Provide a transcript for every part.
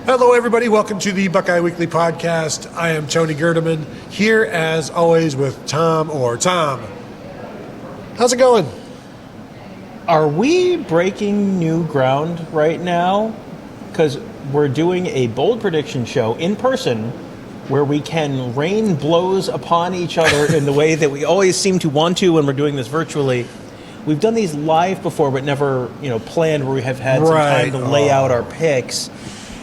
Hello, everybody. Welcome to the Buckeye Weekly Podcast. I am Tony Gerdeman, here as always with Tom. How's it going? Are we breaking new ground right now? Because we're doing a bold prediction show in person where we can rain blows upon each other in the way that we always seem to want to when we're doing this virtually. We've done these live before, but never, planned, where we have had some time to lay out our picks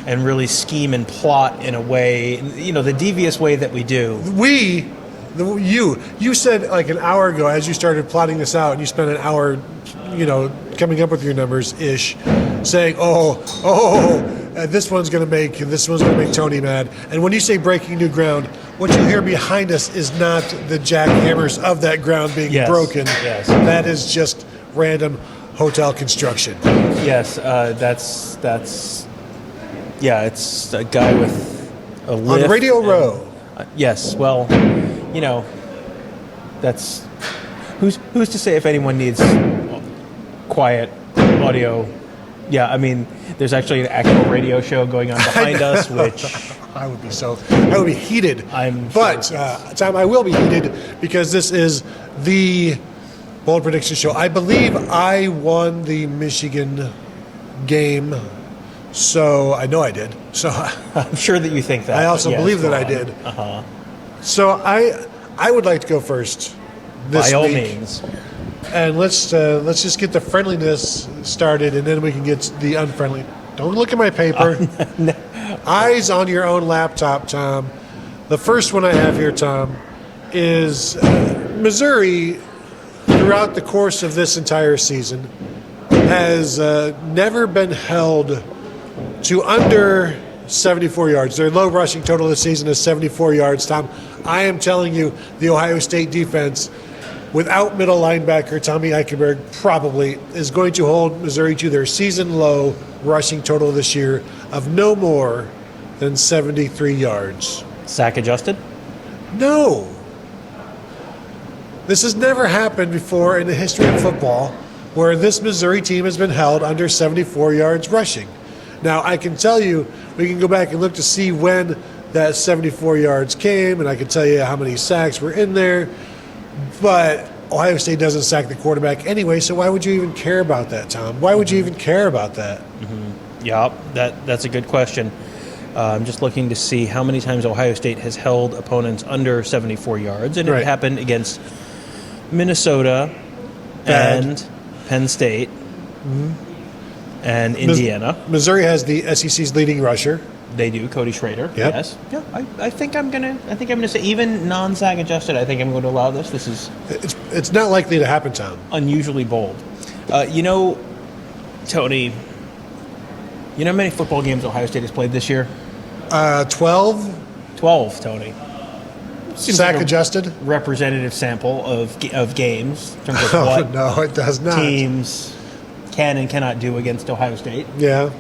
and really scheme and plot in a way, the devious way that we do. You said like an hour ago, as you started plotting this out, and you spent an hour, coming up with your numbers-ish, saying, this one's going to make Tony mad. And when you say breaking new ground, what you hear behind us is not the jackhammers of that ground being broken. Yes. That is just random hotel construction. Yes, it's a guy with a lift. On Radio Row. Yes, well, that's... Who's to say if anyone needs quiet audio? Yeah, I mean, there's actually an actual radio show going on behind us, which... I would be heated. Tom, I will be heated because this is the Bold Prediction Show. I believe I won the Michigan game, so I know I did. So I'm sure that you think that. I also believe that I did. Uh-huh. So I would like to go first this week. By all means. And let's just get the friendliness started, and then we can get the unfriendly. Don't look at my paper. No. Eyes on your own laptop, Tom. The first one I have here, Tom, is Missouri, throughout the course of this entire season, has never been held to under 74 yards. Their low rushing total this season is 74 yards, Tom. I am telling you, the Ohio State defense, without middle linebacker Tommy Eichenberg, probably is going to hold Missouri to their season low rushing total this year of no more than 73 yards. Sack adjusted? No. This has never happened before in the history of football where this Missouri team has been held under 74 yards rushing. Now, I can tell you, we can go back and look to see when that 74 yards came, and I can tell you how many sacks were in there. But Ohio State doesn't sack the quarterback anyway, so why would you even care about that, Tom? Why would you even care about that? Mm-hmm. Yeah, that's a good question. I'm just looking to see how many times Ohio State has held opponents under 74 yards, and it happened against Minnesota and Penn State and Indiana. Missouri has the SEC's leading rusher. They do, Cody Schrader. Yep. Yes. Yeah, I think I'm gonna say even non-SAG adjusted. I think I'm going to allow this. This is it's not likely to happen, Tom. Unusually bold. Tony. You know how many football games Ohio State has played this year? 12. 12, Tony. Seems Sack like adjusted. Representative sample of games in terms of what no, it does not. Teams can and cannot do against Ohio State. Yeah.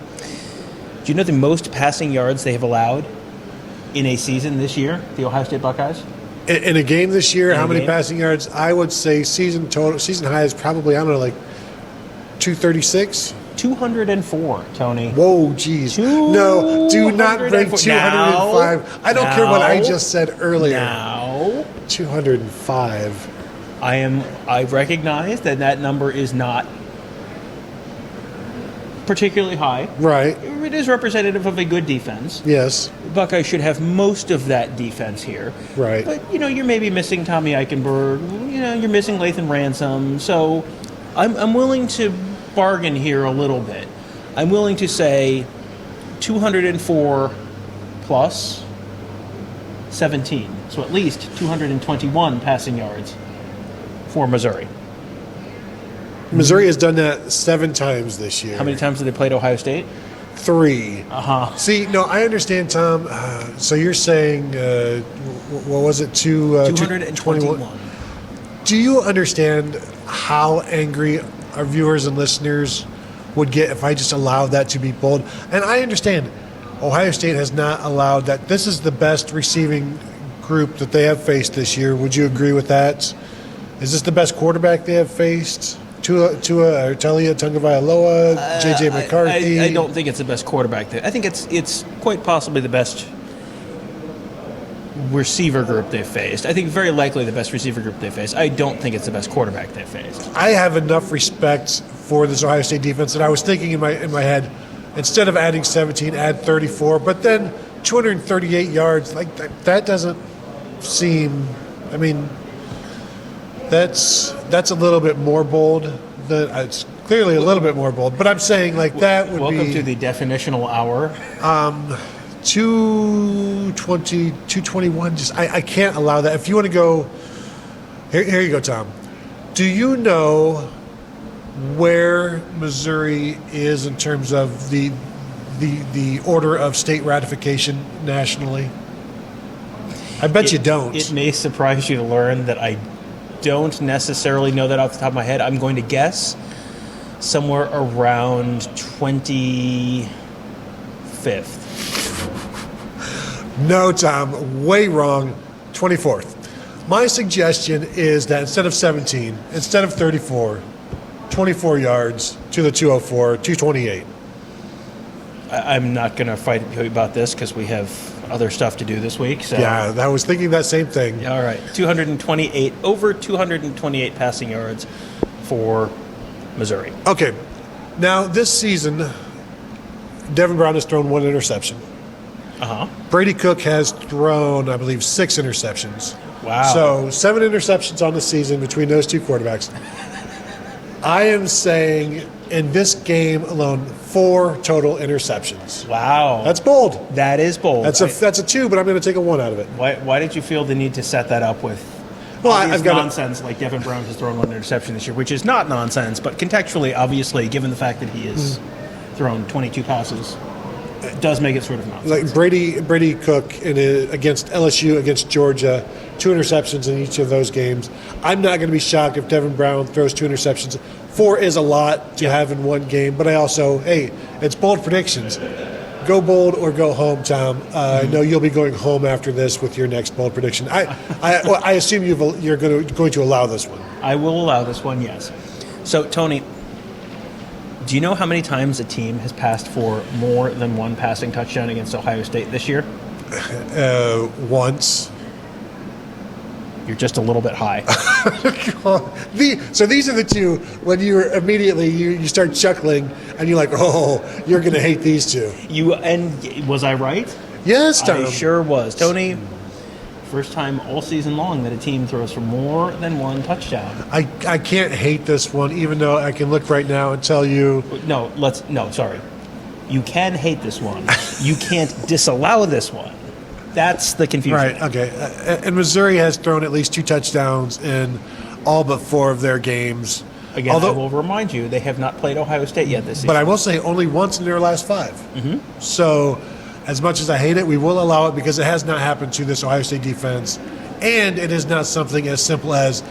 Do you know the most passing yards they have allowed in a season this year, the Ohio State Buckeyes? In a game this year, how many passing yards? I would say season high is probably, 236? 204, Tony. Whoa, geez. No, do not bring 205. I don't care what I just said earlier. Now. 205. I recognize that number is not particularly high. Right. It is representative of a good defense. Yes. Buckeyes should have most of that defense here. Right. But, you're maybe missing Tommy Eichenberg. You're missing Lathan Ransom. So I'm willing to bargain here a little bit. I'm willing to say 204 plus 17. So at least 221 passing yards for Missouri. Missouri has done that 7 times this year. How many times have they played Ohio State? 3. Uh-huh. See, no, I understand, Tom. So you're saying, what was it, 221. Do you understand how angry our viewers and listeners would get if I just allowed that to be bold? And I understand Ohio State has not allowed that. This is the best receiving group that they have faced this year. Would you agree with that? Is this the best quarterback they have faced? Talia Tagovailoa, J.J. McCarthy. I don't think it's the best quarterback there. I think it's quite possibly the best receiver group they've faced. I think very likely the best receiver group they've faced. I don't think it's the best quarterback they've faced. I have enough respect for this Ohio State defense that I was thinking in my head, instead of adding 17, add 34. But then 238 yards, like that doesn't seem. I mean, that's a little bit more bold. It's clearly a little bit more bold. But I'm saying like that would Welcome be. to the definitional hour. 220, 221. Just I can't allow that. If you want to go, here you go, Tom. Do you know where Missouri is in terms of the order of state ratification nationally? I bet you don't. It may surprise you to learn that I don't necessarily know that off the top of my head. I'm going to guess somewhere around 25th. No, Tom, way wrong. 24th. My suggestion is that instead of 17, instead of 34, 24 yards to the 204, 228. I'm not going to fight you about this because we have other stuff to do this week. So. Yeah, I was thinking that same thing. All right, 228, over 228 passing yards for Missouri. Okay, now this season, Devin Brown has thrown 1 interception. Uh-huh. Brady Cook has thrown, I believe, 6 interceptions. Wow. So 7 interceptions on the season between those two quarterbacks. I am saying in this game alone, 4 total interceptions. Wow. That's bold. That is bold. That's a 2, but I'm going to take a 1 out of it. Why did you feel the need to set that up with I've got nonsense like Devin Brown has thrown 1 interception this year, which is not nonsense, but contextually, obviously, given the fact that he has thrown 22 passes, it does make it sort of nonsense. Like Brady Cook against LSU, against Georgia, 2 interceptions in each of those games. I'm not going to be shocked if Devin Brown throws 2 interceptions. 4 is a lot to have in one game, but I also, it's bold predictions. Go bold or go home, Tom. I know you'll be going home after this with your next bold prediction. I assume you're going to allow this one. I will allow this one, yes. So, Tony, do you know how many times a team has passed for more than 1 passing touchdown against Ohio State this year? Once. You're just a little bit high. So these are the 2 when you start chuckling and you're like, oh, you're going to hate these 2. And was I right? Yes, Tom. I sure was. Tony, first time all season long that a team throws for more than 1 touchdown. I can't hate this one, even though I can look right now and tell you. No, sorry. You can hate this one. You can't disallow this one. That's the confusion. Right, okay. And Missouri has thrown at least 2 touchdowns in all but 4 of their games. Again, I will remind you, they have not played Ohio State yet this season. But I will say only once in their last 5. Mm-hmm. So as much as I hate it, we will allow it because it has not happened to this Ohio State defense. And it is not something as simple as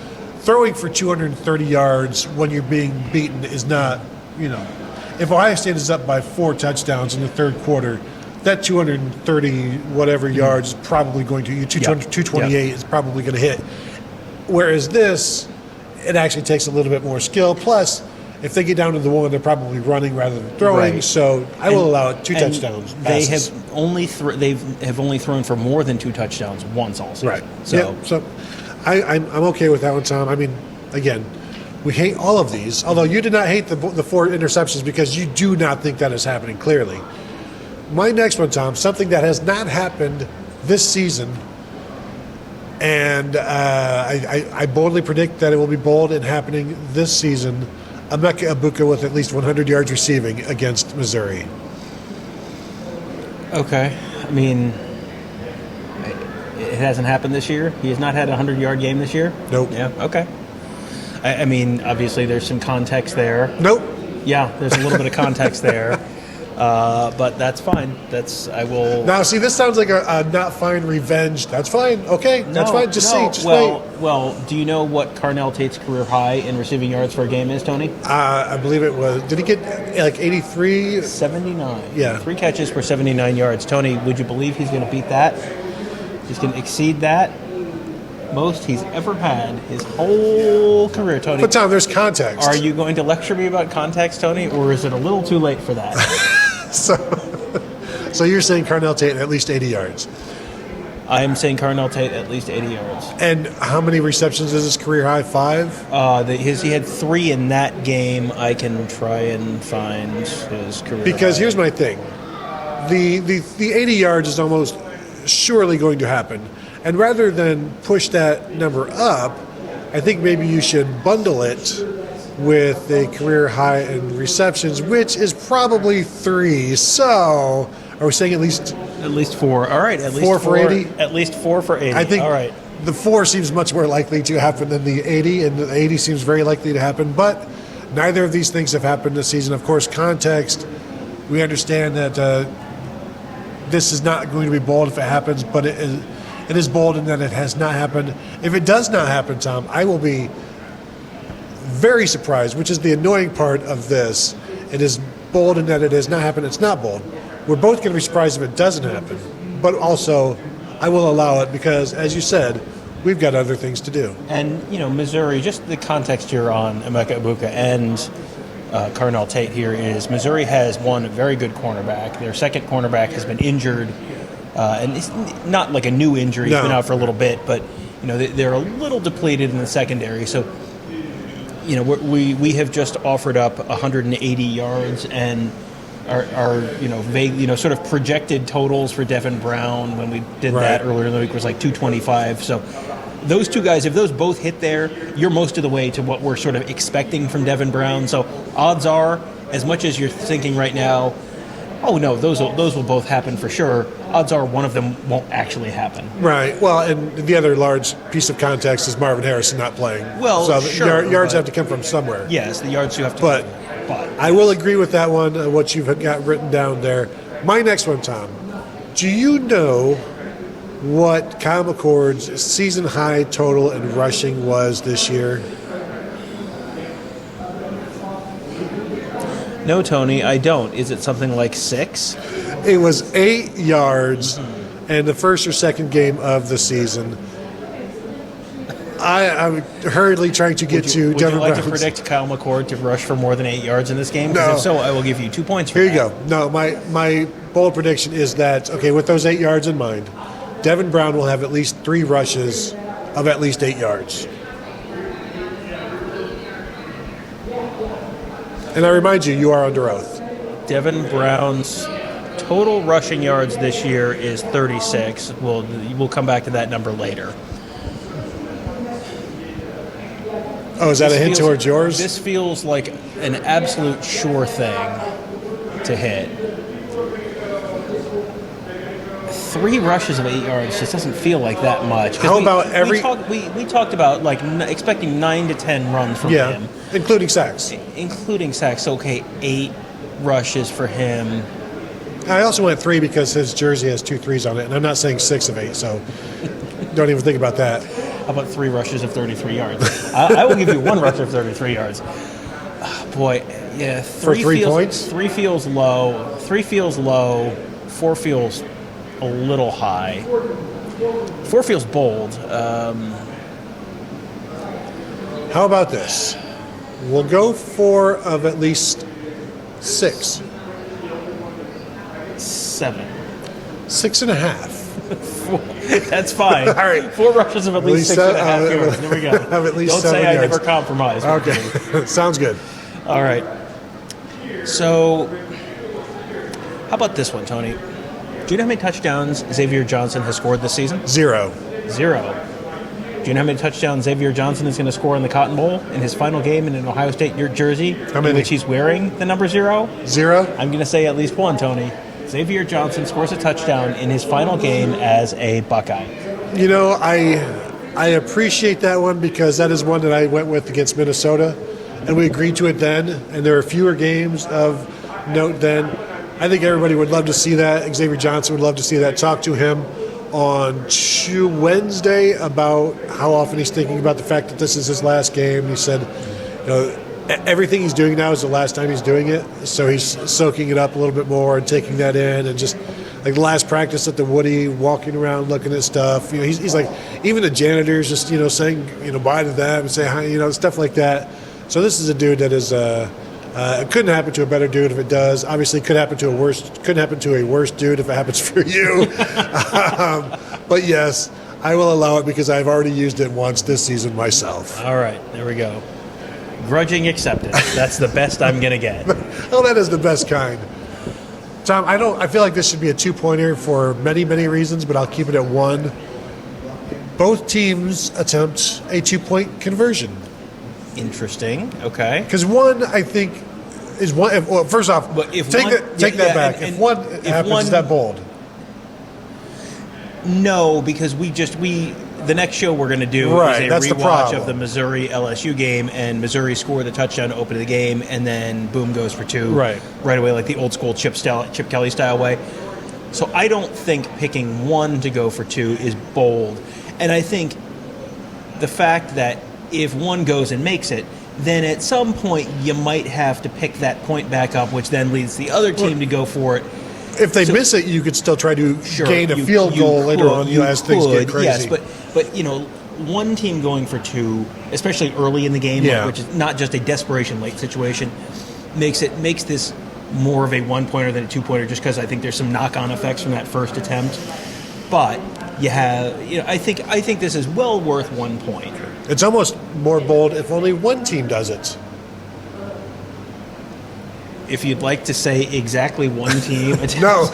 throwing for 230 yards when you're being beaten is not, if Ohio State is up by 4 touchdowns in the third quarter, that 230 whatever yards is probably going to, 228 is probably going to hit. Whereas this, it actually takes a little bit more skill. Plus, if they get down to the 1, they're probably running rather than throwing. Right. So I will allow it 2 touchdowns. They have only thrown for more than 2 touchdowns once all season. Right. So I'm okay with that one, Tom. I mean, again, we hate all of these. Although you did not hate the 4 interceptions because you do not think that is happening clearly. My next one, Tom, something that has not happened this season, and I boldly predict that it will be bold and happening this season. Emeka Egbuka with at least 100 yards receiving against Missouri. Okay. I mean, it hasn't happened this year? He has not had a 100-yard game this year? Nope. Yeah, okay. I mean, obviously there's some context there. Nope. Yeah, there's a little bit of context there. But that's fine. I will. Now, see, this sounds like a not fine revenge. That's fine. Okay, that's fine. Just wait. Well, do you know what Carnell Tate's career high in receiving yards for a game is, Tony? I believe it was. Did he get like 83? 79. Yeah. 3 catches for 79 yards. Tony, would you believe he's going to beat that? He's going to exceed that? most he's ever had his whole career, Tony. But Tom, there's context. Are you going to lecture me about context, Tony, or is it a little too late for that? So you're saying Carnell Tate at least 80 yards. I am saying Carnell Tate at least 80 yards. And how many receptions is his career high? 5? He had 3 in that game. I can try and find his career Because high. here's my thing. The 80 yards is almost surely going to happen. And rather than push that number up, I think maybe you should bundle it with a career high in receptions, which is probably 3. So, are we saying at least 4? All right, at least 4 for 80? At least 4 for 80. I think all right. the 4 seems much more likely to happen than the 80, and the 80 seems very likely to happen. But neither of these things have happened this season. Of course, context, we understand that this is not going to be bold if it happens, but it is bold in that it has not happened. If it does not happen, Tom, I will be very surprised, which is the annoying part of this. It is bold in that it has not happened. It's not bold. We're both going to be surprised if it doesn't happen. But also, I will allow it because, as you said, we've got other things to do. And, Missouri, just the context here on Emeka Egbuka and Carnell Tate here is Missouri has one very good cornerback. Their second cornerback has been injured. And it's not like a new injury. He's been out for a little bit. But, they're a little depleted in the secondary. So, we have just offered up 180 yards and our vague, sort of projected totals for Devin Brown when we did that earlier in the week was like 225. So those two guys, if those both hit there, you're most of the way to what we're sort of expecting from Devin Brown. So odds are, as much as you're thinking right now, oh no, those will both happen for sure, odds are one of them won't actually happen. Right. Well, and the other large piece of context is Marvin Harrison not playing. Well, so sure, yards have to come from somewhere. Yes, the yards do have to but come. But I will agree with that one, what you've got written down there. My next one, Tom. Do you know what Kyle McCord's season high total in rushing was this year? No, Tony, I don't. Is it something like 6? It was 8 yards in the first or second game of the season. I'm hurriedly trying to get to Would Devin you like Brown's. to predict Kyle McCord to rush for more than 8 yards in this game? No. Because if so, I will give you 2 points for Here that. you go. No, my bold prediction is that, okay, with those 8 yards in mind, Devin Brown will have at least 3 rushes of at least 8 yards. And I remind you, you are under oath. Devin Brown's total rushing yards this year is 36. We'll come back to that number later. Oh, is that a hint towards yours? This feels like an absolute sure thing to hit. 3 rushes of 8 yards just doesn't feel like that much. How about we talked about like expecting 9 to 10 runs from him, including sacks. including sacks. Okay, 8 rushes for him. I also went 3 because his jersey has 2 3s on it, and I'm not saying 6 of 8, so don't even think about that. How about 3 rushes of 33 yards? I will give you 1 rush of 33 yards. Boy, yeah. 3 points? 3 feels low. 3 feels low. 4 feels a little high. 4 feels bold. How about this? We'll go 4 of at least 6. 7. 6.5. That's fine. All right. 4 rushes of at least 6.5 yards. There we go. Of at least Don't 7 say I yards. never compromise. Okay. Sounds good. All right. So, how about this one, Tony? Do you know how many touchdowns Xavier Johnson has scored this season? 0. 0. Do you know how many touchdowns Xavier Johnson is going to score in the Cotton Bowl in his final game in an Ohio State jersey How many? in which he's wearing the number 0? 0? I'm going to say at least 1, Tony. Xavier Johnson scores a touchdown in his final game as a Buckeye. You know, I appreciate that one because that is one that I went with against Minnesota, and we agreed to it then, and there were fewer games of note then. I think everybody would love to see that. Xavier Johnson would love to see that. Talk to him on Wednesday about how often he's thinking about the fact that this is his last game. He said, you know, everything he's doing now is the last time he's doing it, so he's soaking it up a little bit more and taking that in and just like the last practice at the Woody, walking around looking at stuff. He's like, even the janitors just saying bye to them and say hi, stuff like that. So this is a dude that is it couldn't happen to a better dude if it does. Obviously, couldn't happen to a worse dude if it happens for you. But yes, I will allow it because I've already used it once this season myself. All right, there we go. Grudging acceptance. That's the best I'm going to get. Oh, that is the best kind. Tom, I feel like this should be a 2-pointer for many, many reasons, but I'll keep it at 1. Both teams attempt a 2-point conversion. Interesting. Okay. Because one, I think, is one. Well, first off, take that back. If one happens, is that bold? No, because the next show we're going to do is a rewatch of the Missouri LSU game, and Missouri scored the touchdown to open the game, and then boom goes for 2 right away, like the old school Chip Kelly style way. So I don't think picking 1 to go for 2 is bold, and I think the fact that if 1 goes and makes it, then at some point you might have to pick that point back up, which then leads the other team to go for it. If they miss it, you could still try to gain a field goal later on as things get crazy. Yes, but one team going for 2, especially early in the game, which is not just a desperation late situation, makes this more of a 1-pointer than a 2-pointer, just because I think there's some knock-on effects from that first attempt. But you have, I think this is well worth 1 point. It's almost more bold if only one team does it. If you'd like to say exactly one team. No.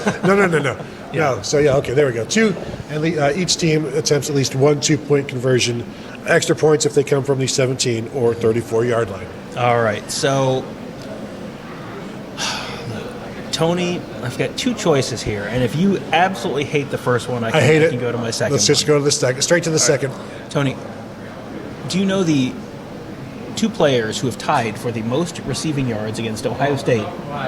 No. So, okay, there we go. 2, and each team attempts at least 1 2-point conversion. Extra points if they come from the 17 or 34-yard line. All right, so, Tony, I've got 2 choices here, and if you absolutely hate the first one, I can go to my second. Let's just go to the second, straight to the second. Tony, do you know the 2 players who have tied for the most receiving yards against Ohio State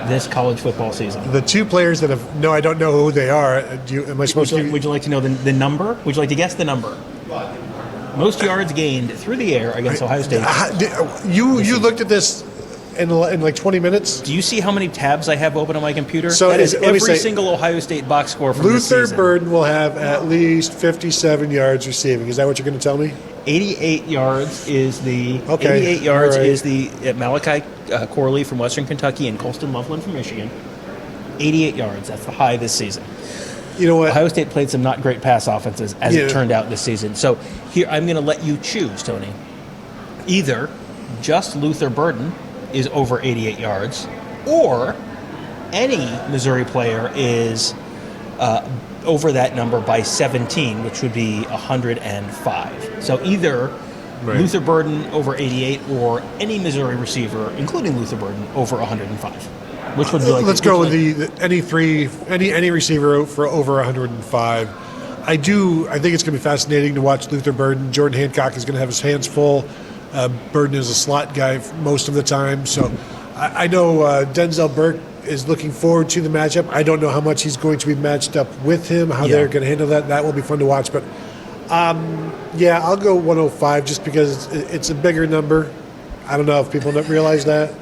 this college football season? The 2 players that have... No, I don't know who they are. Am I supposed to... Would you like to know the number? Would you like to guess the number? Most yards gained through the air against Ohio State. You looked at this in like 20 minutes? Do you see how many tabs I have open on my computer? So that is every single Ohio State box score from this season. Luther Burden will have at least 57 yards receiving. Is that what you're going to tell me? 88 yards is the Malachi Corley from Western Kentucky and Colston Loveland from Michigan. 88 yards. That's the high this season. You know what? Ohio State played some not great pass offenses as it turned out this season. So here I'm going to let you choose, Tony. Either just Luther Burden is over 88 yards, or any Missouri player is over that number by 17, which would be 105. So either Luther Burden over 88 or any Missouri receiver, including Luther Burden, over 105. Which would you like? Let's go with any receiver for over 105. I think it's going to be fascinating to watch Luther Burden. Jordan Hancock is going to have his hands full. Burden is a slot guy most of the time. So I know Denzel Burke is looking forward to the matchup. I don't know how much he's going to be matched up with him, how they're going to handle that. That will be fun to watch. But, I'll go 105 just because it's a bigger number. I don't know if people don't realize that.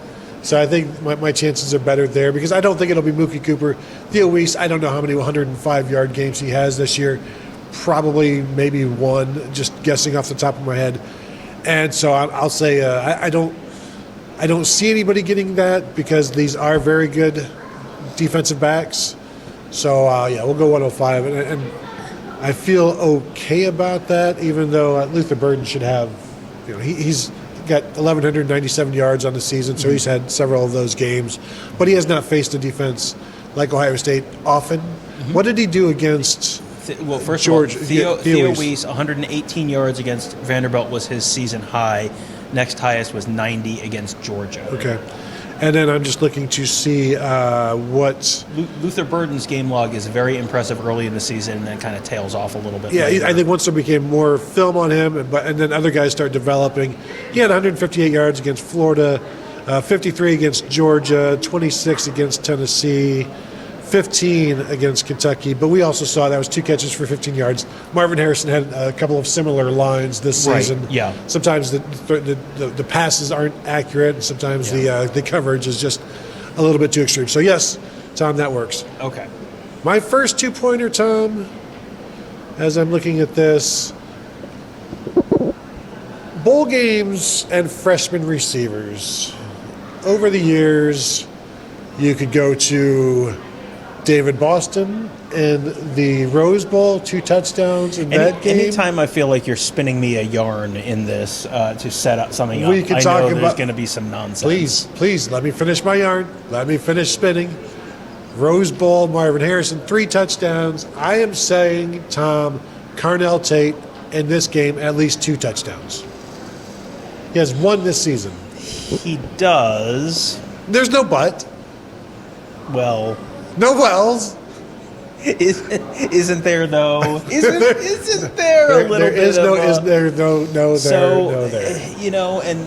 So I think my chances are better there because I don't think it'll be Mookie Cooper. Theo Weiss, I don't know how many 105-yard games he has this year. Probably maybe 1, just guessing off the top of my head. And so I'll say I don't see anybody getting that because these are very good defensive backs. So, we'll go 105. And I feel okay about that, even though Luther Burden should have, he's got 1,197 yards on the season, so he's had several of those games. But he has not faced a defense like Ohio State often. Mm-hmm. What did he do against first George? Of all, Theo Weiss, 118 yards against Vanderbilt was his season high. Next highest was 90 against Georgia. Okay. And then I'm just looking to see what... Luther Burden's game log is very impressive early in the season and then kind of tails off a little bit later. I think once there became more film on him and then other guys start developing, he had 158 yards against Florida, 53 against Georgia, 26 against Tennessee, 15 against Kentucky. But we also saw that was 2 catches for 15 yards. Marvin Harrison had a couple of similar lines this season. Yeah. Sometimes the passes aren't accurate, and sometimes the coverage is just a little bit too extreme. So yes, Tom, that works. Okay. My first 2-pointer, Tom, as I'm looking at this, bowl games and freshman receivers. Over the years, you could go to David Boston in the Rose Bowl, 2 touchdowns in that game. Anytime I feel like you're spinning me a yarn in this to set up something up, We could I talk know there's about- going to be some nonsense. Please, let me finish my yarn. Let me finish spinning. Rose Bowl, Marvin Harrison, 3 touchdowns. I am saying, Tom, Carnell Tate in this game, at least 2 touchdowns. He has 1 this season. He does. There's no but. Well, No wells. isn't there though? Isn't there a little There bit is of no, a, is there no there, so, no there. you know, and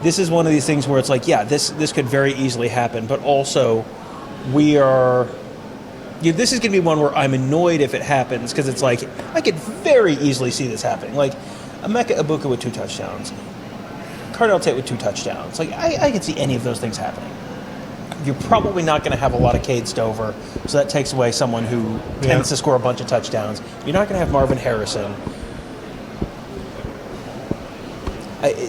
this is one of these things where it's like, yeah, this could very easily happen, but also we are. This is going to be one where I'm annoyed if it happens because it's like I could very easily see this happening. Like Emeka Egbuka with 2 touchdowns, Carnell Tate with 2 touchdowns. Like I could see any of those things happening. You're probably not going to have a lot of Cade Stover, so that takes away someone who tends to score a bunch of touchdowns. You're not going to have Marvin Harrison.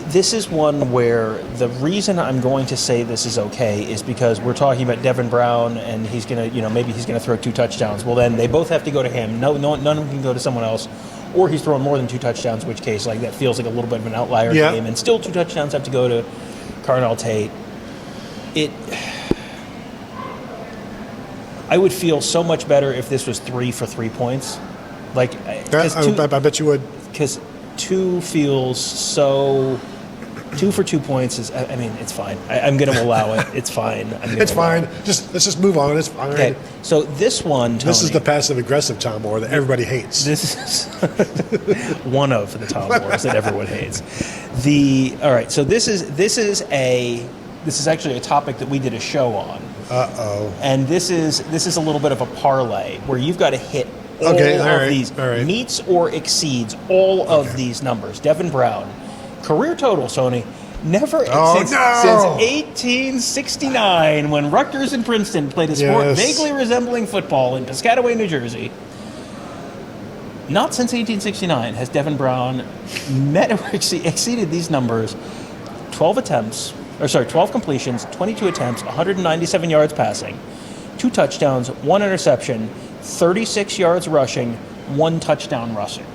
This is one where the reason I'm going to say this is okay is because we're talking about Devin Brown and he's going to, maybe he's going to throw 2 touchdowns. Well, then they both have to go to him. None of them can go to someone else. Or he's throwing more than 2 touchdowns, in which case that feels like a little bit of an outlier game. And still 2 touchdowns have to go to Carnell Tate. I would feel so much better if this was 3 for 3 points. I bet you would. Because 2 feels so. 2 for 2 points is. I mean, it's fine. I'm going to allow it. It's fine. It's fine. Let's just move on. It's fine. Okay. So this one, Tony, this is the passive aggressive Tom Moore that everybody hates. This is one of the Tom Moores that everyone hates. All right. So this is actually a topic that we did a show on. Uh-oh. And this is a little bit of a parlay where you've got to hit all these meets or exceeds all of these numbers. Devin Brown, career totals, Tony, since 1869 when Rutgers and Princeton played a sport vaguely resembling football in Piscataway, New Jersey. Not since 1869 has Devin Brown met or exceeded these numbers. 12 completions, 22 attempts, 197 yards passing, 2 touchdowns, 1 interception, 36 yards rushing, 1 touchdown rushing.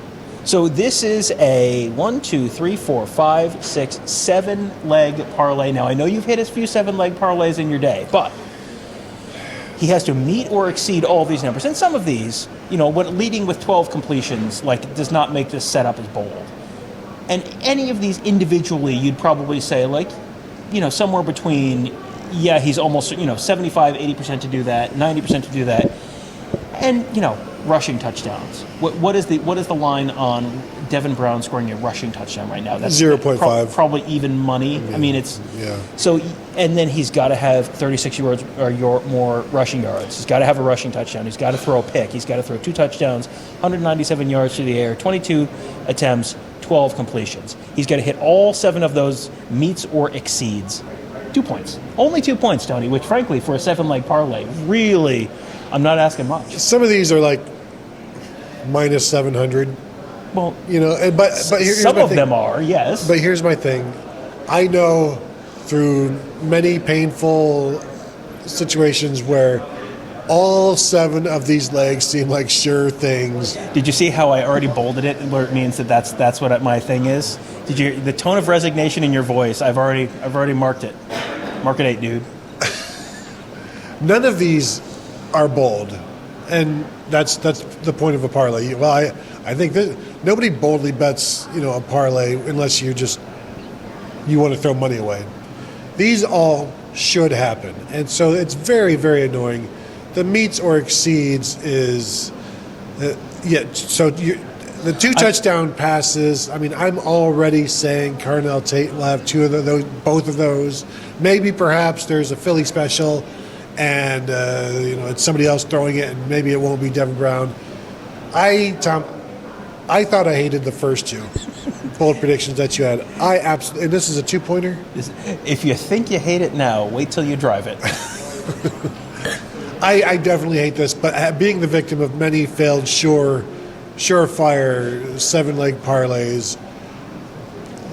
So this is a 7-leg parlay. Now, I know you've hit a few 7-leg parlays in your day, but he has to meet or exceed all of these numbers. And some of these, when leading with 12 completions, does not make this setup as bold. And any of these individually, you'd probably say, somewhere between, he's almost, 75, 80% to do that, 90% to do that. And, rushing touchdowns. What is the line on Devin Brown scoring a rushing touchdown right now? That's 0.5. Probably even money. I mean, it's... Yeah. So, and then he's got to have 36 yards or more rushing yards. He's got to have a rushing touchdown. He's got to throw a pick. He's got to throw 2 touchdowns, 197 yards through the air, 22 attempts, 12 completions. He's got to hit all 7 of those meets or exceeds. 2 points. Only 2 points, Tony, which frankly, for a 7-leg parlay, really, I'm not asking much. Some of these are minus 700. Well, but here's some my of thing. them are, yes. But here's my thing. I know through many painful situations where all 7 of these legs seem like sure things. Did you see how I already bolded it, where it means that's what my thing is? Did you? The tone of resignation in your voice, I've already marked it. Mark it 8, dude. None of these are bold, and that's the point of a parlay. Well, I think that nobody boldly bets a parlay unless you want to throw money away. These all should happen, and so it's very, very annoying. The meets or exceeds is So the 2 touchdown passes. I mean, I'm already saying Carnell Tate will have 2 of those, both of those. Maybe perhaps there's a Philly special, and it's somebody else throwing it, and maybe it won't be Devin Brown. Tom, I thought I hated the first 2 bold predictions that you had. I absolutely, and this is a 2-pointer. If you think you hate it now, wait till you drive it. I definitely hate this, but being the victim of many failed surefire 7-leg parlays,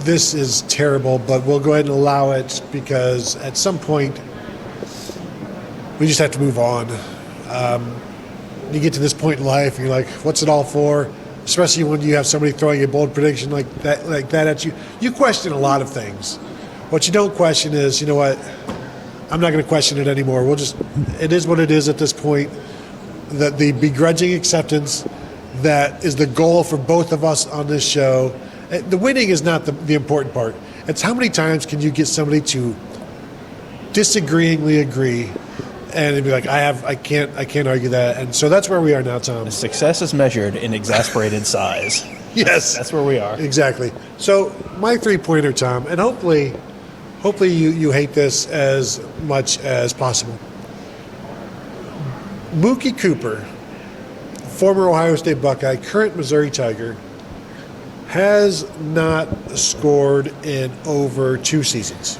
this is terrible, but we'll go ahead and allow it because at some point we just have to move on. You get to this point in life and you're like, what's it all for? Especially when you have somebody throwing a bold prediction like that at you. You question a lot of things. What you don't question is, you know what, I'm not going to question it anymore. It is what it is at this point. The begrudging acceptance that is the goal for both of us on this show. The winning is not the important part. It's how many times can you get somebody to disagreeingly agree and be like, I can't argue that. And so that's where we are now, Tom. Success is measured in exasperated size. Yes. That's where we are. Exactly. So my 3-pointer, Tom, and hopefully you hate this as much as possible. Mookie Cooper, former Ohio State Buckeye, current Missouri Tiger, has not scored in over 2 seasons.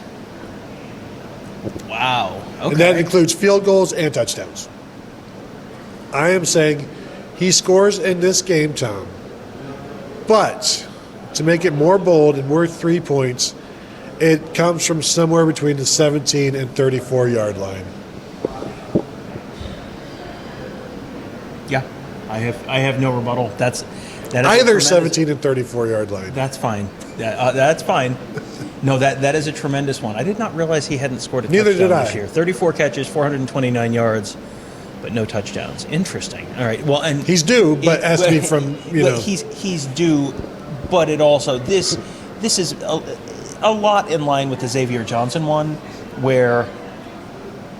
Wow. Okay. And that includes field goals and touchdowns. I am saying he scores in this game, Tom. But to make it more bold and worth 3 points, it comes from somewhere between the 17 and 34-yard line. Yeah, I have no rebuttal. That is either 17 and 34-yard line. That's fine. That's fine. No, that is a tremendous one. I did not realize he hadn't scored a touchdown this year. 34 catches, 429 yards, but no touchdowns. Interesting. All right. Well, and he's due, but has to be from He's due, but it also this is a lot in line with the Xavier Johnson one, where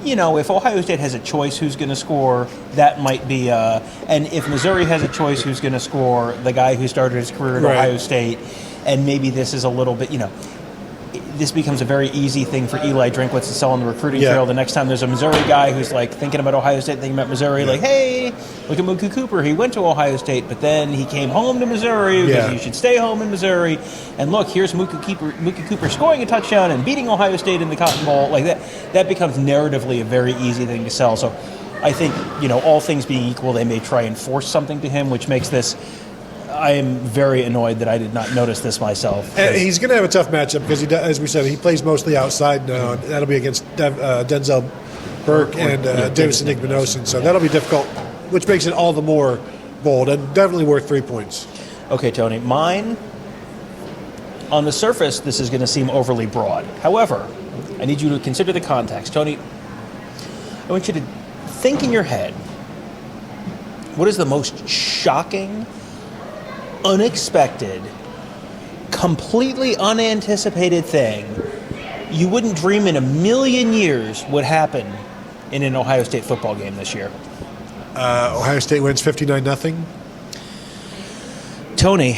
if Ohio State has a choice who's going to score, that might be and if Missouri has a choice who's going to score, the guy who started his career at Ohio State, and maybe this is a little bit, this becomes a very easy thing for Eli Drinkwitz to sell on the recruiting trail. The next time there's a Missouri guy who's like thinking about Ohio State, thinking about Missouri, like, hey, look at Mookie Cooper. He went to Ohio State, but then he came home to Missouri because you should stay home in Missouri. And look, here's Mookie Cooper scoring a touchdown and beating Ohio State in the Cotton Bowl. Like that becomes narratively a very easy thing to sell. So I think, all things being equal, they may try and force something to him, which makes this. I am very annoyed that I did not notice this myself. And he's going to have a tough matchup because, as we said, he plays mostly outside now. And that'll be against Denzel Burke and Davison Igbinosun. So that'll be difficult, which makes it all the more bold and definitely worth 3 points. Okay, Tony. Mine, on the surface, this is going to seem overly broad. However, I need you to consider the context. Tony, I want you to think in your head, what is the most shocking, unexpected, completely unanticipated thing you wouldn't dream in a million years would happen in an Ohio State football game this year? Ohio State wins 59-0. Tony,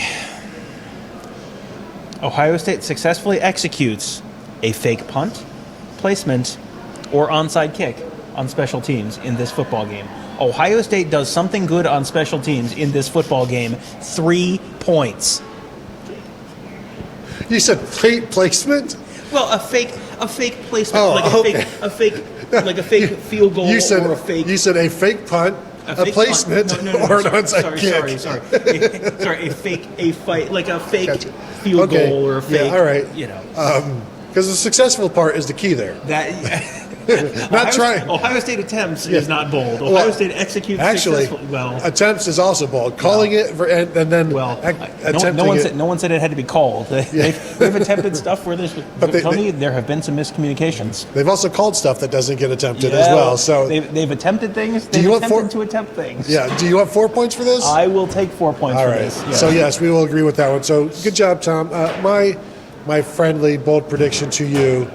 Ohio State successfully executes a fake punt, placement, or onside kick on special teams in this football game. Ohio State does something good on special teams in this football game. 3 points. You said placement? Well, a fake placement, a fake field goal, or a fake. You said a fake punt, a placement, or an onside kick. Sorry, a fake field goal or a fake. Yeah, all right. Because the successful part is the key there. Ohio State attempts is not bold. Ohio State executes successfully. Well, attempts is also bold. Calling it and then attempting no one said it had to be called. They've attempted stuff where there have been some miscommunications. They've also called stuff that doesn't get attempted as well. So they've attempted things. They've attempted to attempt things. Yeah. Do you want 4 points for this? I will take 4 points for this. Yeah. So yes, we will agree with that one. So good job, Tom. My friendly bold prediction to you.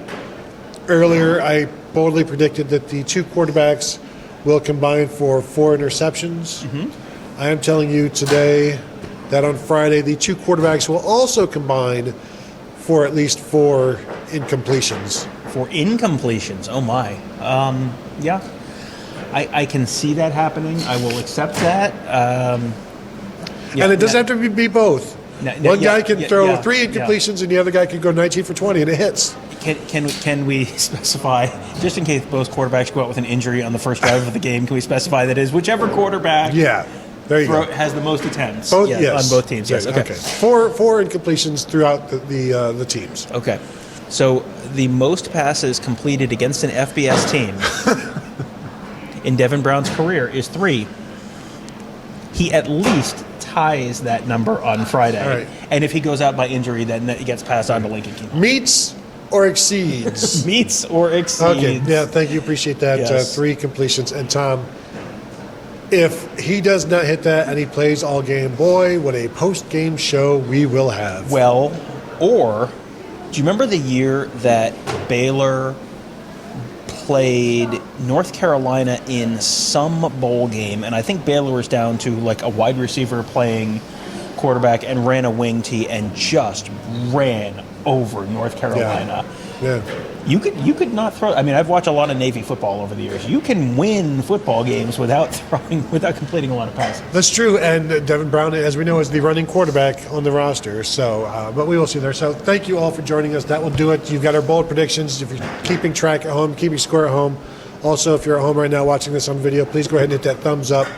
Earlier, I boldly predicted that the 2 quarterbacks will combine for 4 interceptions. Mm-hmm. I am telling you today that on Friday, the 2 quarterbacks will also combine for at least 4 incompletions. For incompletions? Oh, my. Yeah. I can see that happening. I will accept that. And it doesn't have to be both. One guy can throw 3 incompletions and the other guy can go 19 for 20 and it hits. can we specify, just in case both quarterbacks go out with an injury on the first drive of the game, can we specify that is whichever quarterback there you go. has the most attempts On both teams? Yes. Okay. Four incompletions throughout the teams. Okay. So the most passes completed against an FBS team in Devin Brown's career is 3. He at least ties that number on Friday. All right. And if he goes out by injury, then it gets passed on to Lincoln Keenan. Meets or exceeds? Meets or exceeds. Okay, yeah, thank you. Appreciate that. Yes. 3 completions. And Tom, if he does not hit that and he plays all game, boy, what a post-game show we will have. Well, or do you remember the year that Baylor played North Carolina in some bowl game, and I think Baylor was down to like a wide receiver playing quarterback and ran a wing tee and just ran over North Carolina. Yeah. You could not throw. I mean, I've watched a lot of Navy football over the years. You can win football games without completing a lot of passes. That's true, and Devin Brown, as we know, is the running quarterback on the roster. So, but we will see there. So, thank you all for joining us. That will do it. You've got our bold predictions. If you're keeping track at home, keeping score at home. Also, if you're at home right now watching this on video, please go ahead and hit that thumbs up.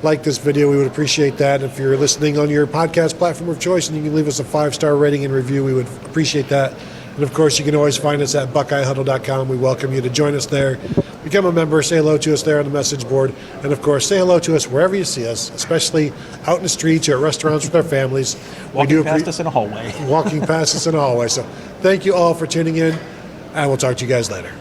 Like this video, we would appreciate that. If you're listening on your podcast platform of choice and you can leave us a 5-star rating and review, we would appreciate that. And of course, you can always find us at BuckeyeHuddle.com. We welcome you to join us there. Become a member. Say hello to us there on the message board. And of course, say hello to us wherever you see us, especially out in the streets or at restaurants with our families. Walking past us in a hallway. Walking past us in a hallway. So thank you all for tuning in, and we'll talk to you guys later.